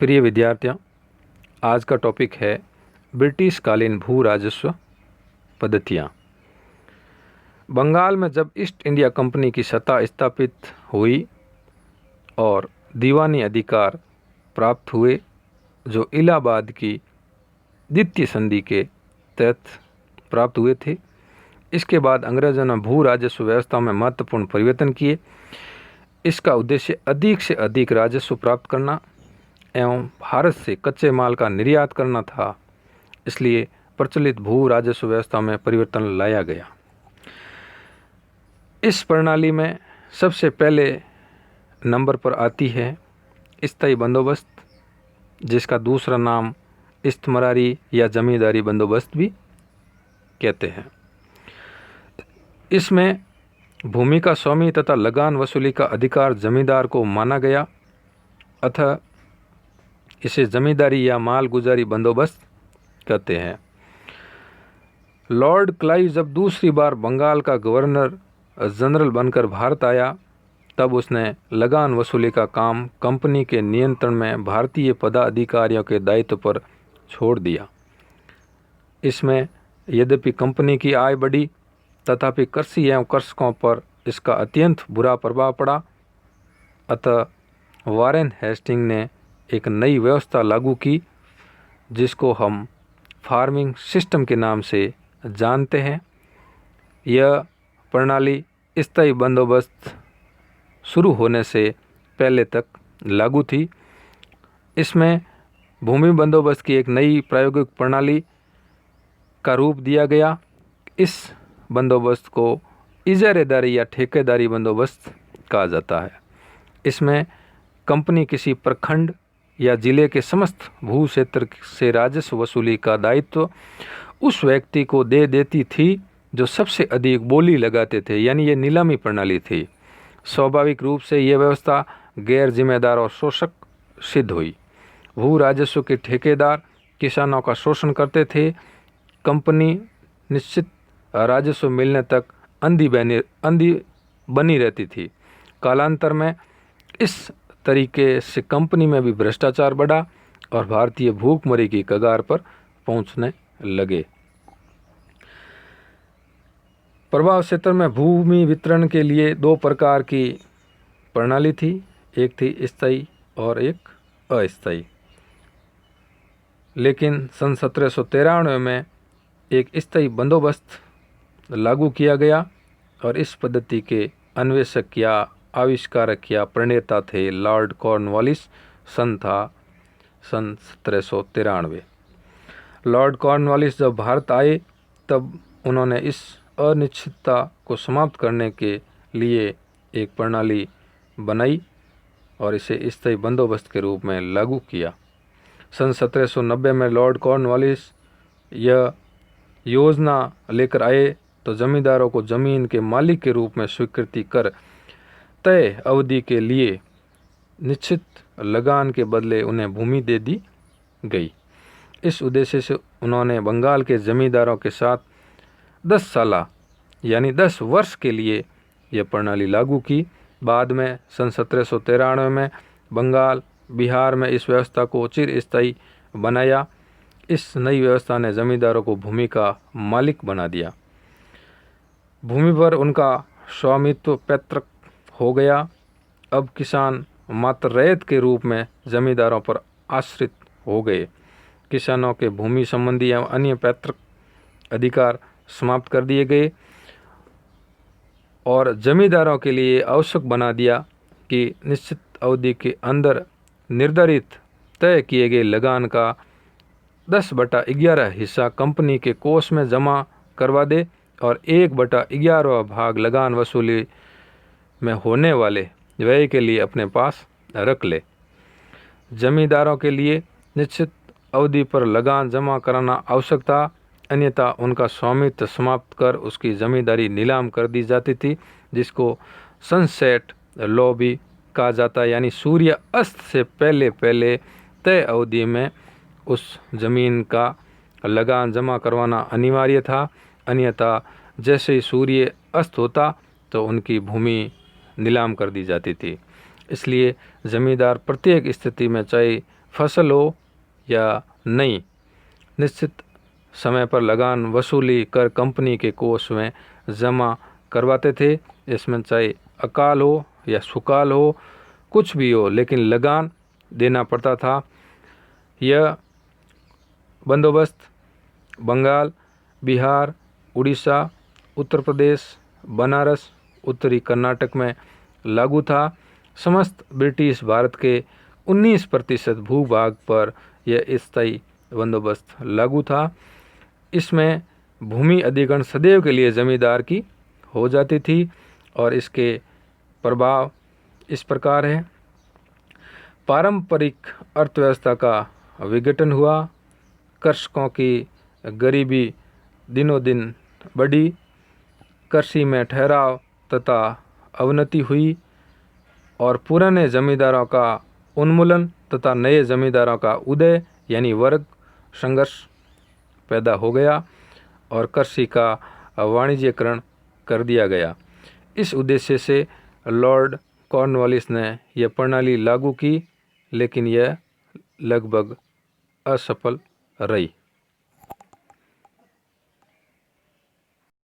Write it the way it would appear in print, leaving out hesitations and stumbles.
प्रिय विद्यार्थियों, आज का टॉपिक है ब्रिटिश कालीन भू राजस्व पद्धतियाँ। बंगाल में जब ईस्ट इंडिया कंपनी की सत्ता स्थापित हुई और दीवानी अधिकार प्राप्त हुए जो इलाहाबाद की द्वितीय संधि के तहत प्राप्त हुए थे, इसके बाद अंग्रेजों ने भू राजस्व व्यवस्था में महत्वपूर्ण परिवर्तन किए। इसका उद्देश्य अधिक से अधिक राजस्व प्राप्त करना एवं भारत से कच्चे माल का निर्यात करना था। इसलिए प्रचलित भू राजस्व व्यवस्था में परिवर्तन लाया गया। इस प्रणाली में सबसे पहले नंबर पर आती है स्थायी बंदोबस्त, जिसका दूसरा नाम इस्तमरारी या जमींदारी बंदोबस्त भी कहते हैं। इसमें भूमि का स्वामी तथा लगान वसूली का अधिकार जमींदार को माना गया, अतः इसे जमींदारी या माल गुजारी बंदोबस्त कहते हैं। लॉर्ड क्लाइव जब दूसरी बार बंगाल का गवर्नर जनरल बनकर भारत आया, तब उसने लगान वसूली का काम कंपनी के नियंत्रण में भारतीय पदाधिकारियों के दायित्व पर छोड़ दिया। इसमें यद्यपि कंपनी की आय बढ़ी, तथापि कृषि एवं कृषकों पर इसका अत्यंत बुरा प्रभाव पड़ा। अतः वारेन हेस्टिंग ने एक नई व्यवस्था लागू की, जिसको हम फार्मिंग सिस्टम के नाम से जानते हैं। यह प्रणाली स्थायी बंदोबस्त शुरू होने से पहले तक लागू थी। इसमें भूमि बंदोबस्त की एक नई प्रायोगिक प्रणाली का रूप दिया गया। इस बंदोबस्त को इजारेदारी या ठेकेदारी बंदोबस्त कहा जाता है। इसमें कंपनी किसी प्रखंड या जिले के समस्त भू क्षेत्र से राजस्व वसूली का दायित्व उस व्यक्ति को दे देती थी जो सबसे अधिक बोली लगाते थे, यानी ये नीलामी प्रणाली थी। स्वाभाविक रूप से यह व्यवस्था गैर जिम्मेदार और शोषक सिद्ध हुई। भू राजस्व के ठेकेदार किसानों का शोषण करते थे। कंपनी निश्चित राजस्व मिलने तक अंधी बनी रहती थी। कालांतर में इस तरीके से कंपनी में भी भ्रष्टाचार बढ़ा और भारतीय भूखमरी की कगार पर पहुंचने लगे। प्रभाव क्षेत्र में भूमि वितरण के लिए दो प्रकार की प्रणाली थी, एक थी स्थायी और एक अस्थायी। लेकिन सन 1793 में एक स्थायी बंदोबस्त लागू किया गया और इस पद्धति के अन्वेषक या आविष्कारक या प्रणेता थे लॉर्ड कॉर्नवालिस। सन 1793। लॉर्ड कॉर्नवालिस जब भारत आए, तब उन्होंने इस अनिश्चितता को समाप्त करने के लिए एक प्रणाली बनाई और इसे स्थायी बंदोबस्त के रूप में लागू किया। सन 1790 में लॉर्ड कॉर्नवालिस यह योजना लेकर आए तो जमींदारों को जमीन के मालिक के रूप में स्वीकृति कर तय अवधि के लिए निश्चित लगान के बदले उन्हें भूमि दे दी गई। इस उद्देश्य से उन्होंने बंगाल के जमींदारों के साथ 10 साल यानी 10 वर्ष के लिए यह प्रणाली लागू की। बाद में सन 1793 में बंगाल, बिहार में इस व्यवस्था को चिरस्थायी बनाया। इस नई व्यवस्था ने जमींदारों को भूमि का मालिक बना दिया। भूमि पर उनका स्वामित्व पैतृक हो गया। अब किसान मात्र रैयत के रूप में जमींदारों पर आश्रित हो गए। किसानों के भूमि संबंधी एवं अन्य पैतृक अधिकार समाप्त कर दिए गए और जमींदारों के लिए आवश्यक बना दिया कि निश्चित अवधि के अंदर निर्धारित तय किए गए लगान का 10/11 हिस्सा कंपनी के कोष में जमा करवा दे और 1/11वां भाग लगान वसूली में होने वाले व्यय के लिए अपने पास रख ले। जमींदारों के लिए निश्चित अवधि पर लगान जमा कराना आवश्यक था, अन्यथा उनका स्वामित्व समाप्त कर उसकी जमींदारी नीलाम कर दी जाती थी, जिसको सनसेट लॉ भी कहा जाता है। यानी सूर्य अस्त से पहले पहले तय अवधि में उस जमीन का लगान जमा करवाना अनिवार्य था, अन्यथा जैसे ही सूर्य अस्त होता तो उनकी भूमि नीलाम कर दी जाती थी। इसलिए जमींदार प्रत्येक स्थिति में, चाहे फसल हो या नहीं, निश्चित समय पर लगान वसूली कर कंपनी के कोष में जमा करवाते थे। इसमें चाहे अकाल हो या सुकाल हो, कुछ भी हो, लेकिन लगान देना पड़ता था। यह बंदोबस्त बंगाल, बिहार, उड़ीसा, उत्तर प्रदेश, बनारस, उत्तरी कर्नाटक में लागू था। समस्त ब्रिटिश भारत के 19% भूभाग पर यह स्थायी बंदोबस्त लागू था। इसमें भूमि अधिग्रहण सदैव के लिए जमींदार की हो जाती थी और इसके प्रभाव इस प्रकार है। पारंपरिक अर्थव्यवस्था का विघटन हुआ, कृषकों की गरीबी दिनों दिन बढ़ी, कृषि में ठहराव तथा अवनति हुई और पुराने जमींदारों का उन्मूलन तथा नए जमींदारों का उदय यानी वर्ग संघर्ष पैदा हो गया और कृषि का वाणिज्यीकरण कर दिया गया। इस उद्देश्य से लॉर्ड कॉर्नवालिस ने यह प्रणाली लागू की, लेकिन यह लगभग असफल रही।